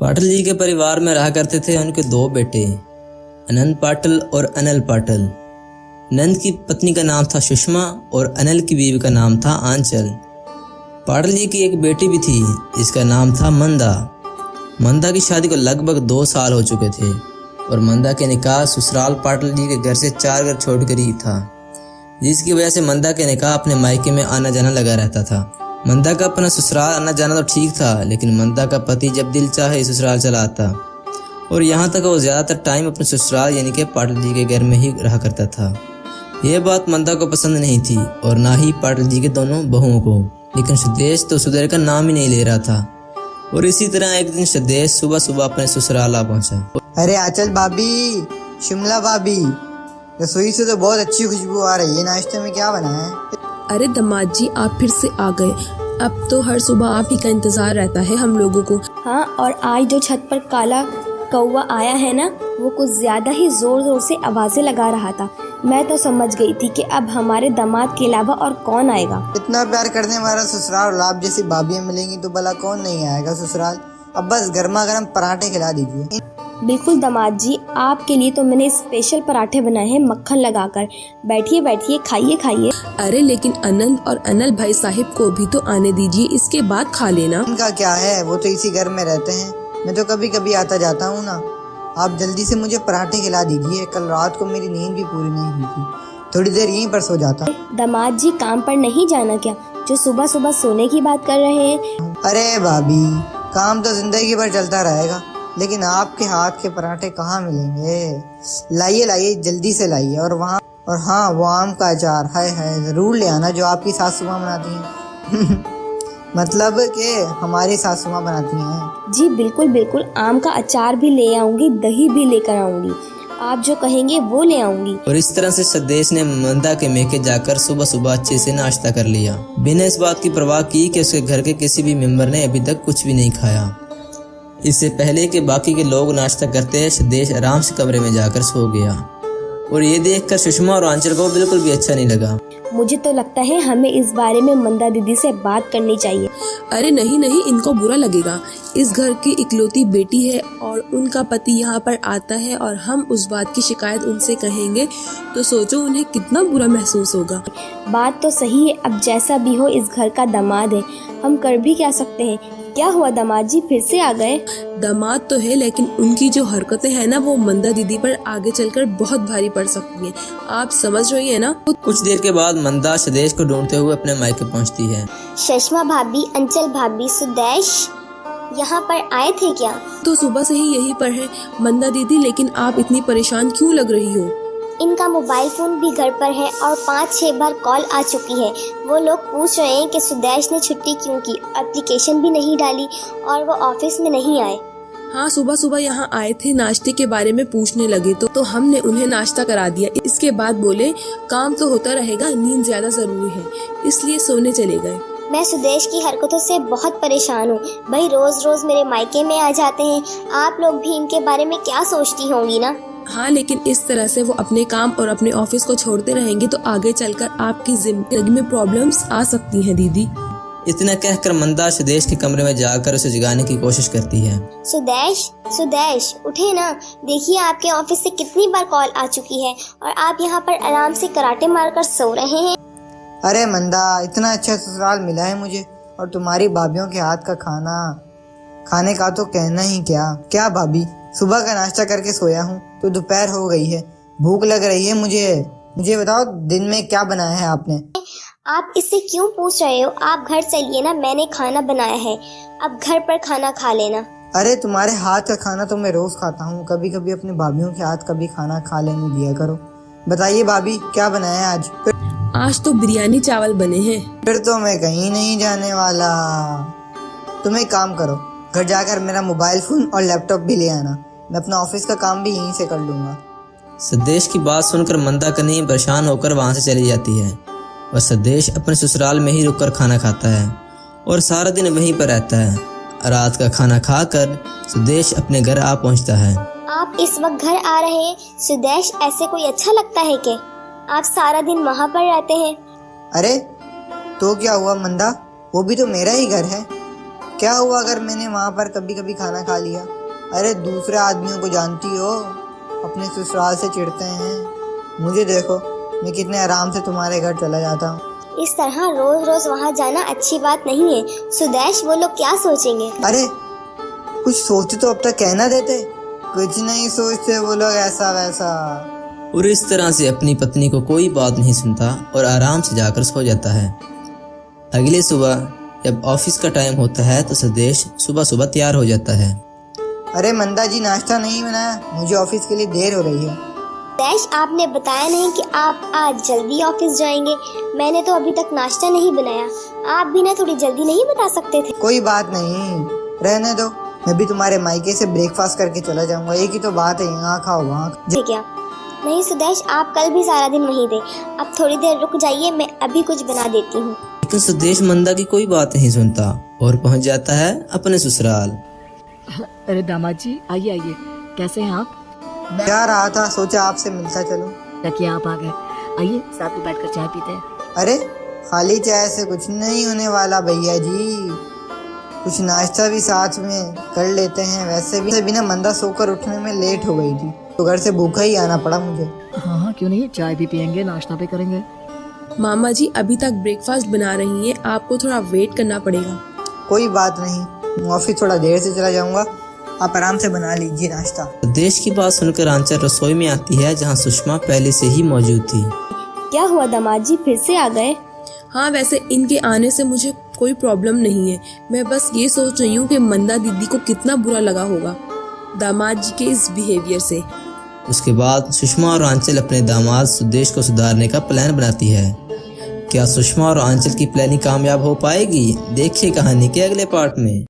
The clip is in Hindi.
पाटिल जी के परिवार में रहा करते थे उनके दो बेटे, अनंत पाटिल और अनिल पाटिल। अनंत की पत्नी का नाम था सुषमा और अनिल की बीवी का नाम था आंचल। पाटिल जी की एक बेटी भी थी जिसका नाम था मंदा। मंदा की शादी को लगभग 2 साल हो चुके थे और मंदा के निकाह ससुराल पाटिल जी के घर से 4 घर छोड़कर ही था, जिसकी वजह से मंदा के निकाह अपने मायके में आना जाना लगा रहता था। मंदा का अपना ससुराल आना जाना तो ठीक था, लेकिन मंदा का पति जब दिल चाहे ससुराल चला आता और यहाँ तक वो ज़्यादातर टाइम अपने ससुराल यानी कि पाटिल जी के घर में ही रहा करता था। यह बात मंदा को पसंद नहीं थी और ना ही पाटिल जी के दोनों बहुओं को, लेकिन सुदेश तो सुधर का नाम ही नहीं ले रहा था। और इसी तरह एक दिन सुदेश सुबह सुबह अपने ससुराल आ पहुंचा। अरे आंचल भाभी, शिमला भाभी, रसोई से तो बहुत अच्छी खुशबू आ रही है। नाश्ते में क्या बना है? अरे दामाद जी, आप फिर से आ गए। अब तो हर सुबह आप ही का इंतजार रहता है हम लोगों को। हाँ, और आज जो छत पर काला कौवा आया है ना, वो कुछ ज्यादा ही जोर जोर से आवाजें लगा रहा था। मैं तो समझ गई थी कि अब हमारे दामाद के अलावा और कौन आएगा। इतना प्यार करने वाला ससुराल और आप जैसी भाभियाँ मिलेंगी तो भला कौन नहीं आएगा ससुराल। अब बस गर्मा गर्म पराठे खिला दीजिए। बिल्कुल दामाद जी, आपके लिए तो मैंने स्पेशल पराठे बनाए हैं मक्खन लगाकर। बैठिए बैठिए, खाइए खाइए। अरे लेकिन अनंत और अनिल भाई साहिब को भी तो आने दीजिए, इसके बाद खा लेना। उनका क्या है, वो तो इसी घर में रहते हैं। मैं तो कभी कभी आता जाता हूँ ना। आप जल्दी से मुझे पराठे खिला दीजिए। कल रात को मेरी नींद भी पूरी नहीं हुई थी, थोड़ी देर यहीं पर सो जाता। दामाद जी, काम पर नहीं जाना क्या, जो सुबह सुबह सोने की बात कर रहे हैं? अरे भाभी, काम तो जिंदगी भर चलता रहेगा, लेकिन आपके हाथ के पराठे कहाँ मिलेंगे। लाइए लाइए, जल्दी से लाइए। और हाँ, वो आम का अचार है जरूर ले आना, जो आपकी सासू माँ बनाती हैं। मतलब कि हमारी सासू माँ बनाती हैं। जी बिल्कुल बिल्कुल, आम का अचार भी ले आऊंगी, दही भी लेकर आऊंगी। आप जो कहेंगे वो ले आऊंगी। और इस तरह से सदेश ने मंदा के मेके जाकर सुबह सुबह अच्छे से नाश्ता कर लिया, बिना इस बात की परवाह की कि उसके घर के किसी भी मेंबर ने अभी तक कुछ भी नहीं खाया। इससे पहले कि बाकी के लोग नाश्ता करते, सदेश आराम से कमरे में जाकर सो गया। और ये देखकर सुषमा और आंचल को बिल्कुल भी अच्छा नहीं लगा। मुझे तो लगता है हमें इस बारे में मंदा दीदी से बात करनी चाहिए। अरे नहीं नहीं, इनको बुरा लगेगा। इस घर की इकलौती बेटी है और उनका पति यहाँ पर आता है और हम उस बात की शिकायत उनसे कहेंगे तो सोचो उन्हें कितना बुरा महसूस होगा। बात तो सही है, अब जैसा भी हो इस घर का दामाद है, हम कर भी क्या सकते हैं। क्या हुआ दामाद जी, फिर से आ गए? दामाद तो है, लेकिन उनकी जो हरकतें हैं ना, वो मंदा दीदी पर आगे चलकर बहुत भारी पड़ सकती हैं। आप समझ रही है ना? कुछ देर के बाद मंदा सदेश को ढूंढते हुए अपने मायके पहुंचती है। सुषमा भाभी, अंचल भाभी, सुदेश यहाँ पर आए थे क्या? तो सुबह से ही यहीं पर है मंदा दीदी, लेकिन आप इतनी परेशान क्यों लग रही हो? इनका मोबाइल फोन भी घर पर है और 5-6 बार कॉल आ चुकी है। वो लोग पूछ रहे हैं कि सुदेश ने छुट्टी क्यों की, एप्लीकेशन भी नहीं डाली और वो ऑफिस में नहीं आए। हाँ, सुबह सुबह यहाँ आए थे, नाश्ते के बारे में पूछने लगे तो हमने उन्हें नाश्ता करा दिया। इसके बाद बोले काम तो होता रहेगा, नींद ज्यादा जरूरी है, इसलिए सोने चले गए। मैं सुदेश की हरकतों से बहुत परेशान हूँ। भाई रोज रोज मेरे मायके में आ जाते हैं। आप लोग भी इनके बारे में क्या सोचती होंगी ना? हाँ, लेकिन इस तरह से वो अपने काम और अपने ऑफिस को छोड़ते रहेंगे तो आगे चलकर आपकी जिंदगी में प्रॉब्लम्स आ सकती हैं दीदी। इतना कहकर मंदा सदेश के कमरे में जाकर उसे जगाने की कोशिश करती है। सुदेश, सुदेश उठे ना, देखिए आपके ऑफिस से कितनी बार कॉल आ चुकी है और आप यहाँ पर आराम से कराटे मारकर सो रहे हैं। अरे मंदा, इतना अच्छा ससुराल मिला है मुझे, और तुम्हारी भाभीयों के हाथ का खाने का तो कहना ही क्या भाभी, सुबह का नाश्ता करके सोया हूँ तो दोपहर हो गई है, भूख लग रही है मुझे बताओ दिन में क्या बनाया है आपने? आप इससे क्यों पूछ रहे हो? आप घर चलिए ना, मैंने खाना बनाया है, अब घर पर खाना खा लेना। अरे तुम्हारे हाथ का खाना तो मैं रोज खाता हूँ, कभी कभी अपने भाभीयों के हाथ का भी खाना खा लेने दिया करो। बताइए भाभी, क्या बनाया है आज? आज तो बिरयानी चावल बने हैं। फिर तो मैं कहीं नहीं जाने वाला। तुम एक काम करो, घर जाकर मेरा मोबाइल फोन और लैपटॉप भी ले आना, मैं अपना ऑफिस का काम भी यहीं से कर लूंगा। सदेश की बात सुनकर मंदा कन्हैया परेशान होकर वहां से चली जाती है और सदेश अपने ससुराल में ही रुककर खाना खाता है और सारा दिन वहीं पर रहता है। रात का खाना खाकर सदेश अपने घर आ पहुंचता है। आप इस वक्त घर आ रहे हैं? सुदेश, ऐसे कोई अच्छा लगता है क्या? आप सारा दिन वहाँ पर रहते हैं। अरे तो क्या हुआ मंदा, वो भी तो मेरा ही घर है। क्या हुआ अगर मैंने वहाँ पर कभी कभी खाना खा लिया? अरे दूसरे आदमियों को जानती हो, अपने ससुराल से चिढ़ते हैं। मुझे देखो, मैं कितने आराम से तुम्हारे घर चला जाता हूँ। इस तरह रोज रोज वहाँ जाना अच्छी बात नहीं है सुदेश, वो लोग क्या सोचेंगे? अरे कुछ सोचते तो अब तक कहना देते, कुछ नहीं सोचते वो लोग ऐसा वैसा। और इस तरह से अपनी पत्नी को कोई बात नहीं सुनता और आराम से जाकर सो जाता है। अगले सुबह जब ऑफिस का टाइम होता है तो सुदेश सुबह सुबह तैयार हो जाता है। अरे मंदा जी, नाश्ता नहीं बनाया, मुझे ऑफिस के लिए देर हो रही है। सुदेश, आपने बताया नहीं कि आप आज जल्दी ऑफिस जाएंगे। मैंने तो अभी तक नाश्ता नहीं बनाया, आप भी ना थोड़ी जल्दी नहीं बता सकते थे? कोई बात नहीं, रहने दो, मैं भी तुम्हारे मायके से ब्रेकफास्ट करके चला जाऊंगा। एक ही तो बात है, यहाँ खाओ वहाँ ठीक है। नहीं सुदेश, आप कल भी सारा दिन वहीं थे, अब थोड़ी देर रुक जाइए, मैं अभी कुछ बना देती हूँ। लेकिन सुदेश मंदा की कोई बात नहीं सुनता और पहुंच जाता है अपने ससुराल। अरे दामाद जी, आइए आइए, कैसे हैं आप? जा रहा था, सोचा आपसे मिलता चलूं। ताकि आप आ गए, आइए साथ में बैठकर चाय पीते हैं। अरे खाली चाय से कुछ नहीं होने वाला भैया जी, कुछ नाश्ता भी साथ में कर लेते हैं। वैसे भी ना मंदा सोकर उठने में लेट हो गई थी, तो घर से भूखा ही आना पड़ा मुझे। हाँ हाँ, क्यों नहीं, चाय भी पियेंगे, नाश्ता भी करेंगे। मामा जी अभी तक ब्रेकफास्ट बना रही हैं, आपको थोड़ा वेट करना पड़ेगा। कोई बात नहीं, ऑफिस थोड़ा देर से चला जाऊंगा, आप आराम से बना लीजिए नाश्ता। सुदेश की बात सुनकर आंचल रसोई में आती है जहाँ सुषमा पहले से ही मौजूद थी। क्या हुआ दामाद जी, फिर से आ गए? हाँ, वैसे इनके आने से मुझे कोई प्रॉब्लम नहीं है, मैं बस ये सोच रही हूँ कि मंदा दीदी को कितना बुरा लगा होगा दामाद जी के इस बिहेवियर से। उसके बाद सुषमा और आंचल अपने दामाद सुदेश को सुधारने का प्लान बनाती है। क्या सुषमा और आंचल की प्लानिंग कामयाब हो पाएगी? देखिए कहानी के अगले पार्ट में।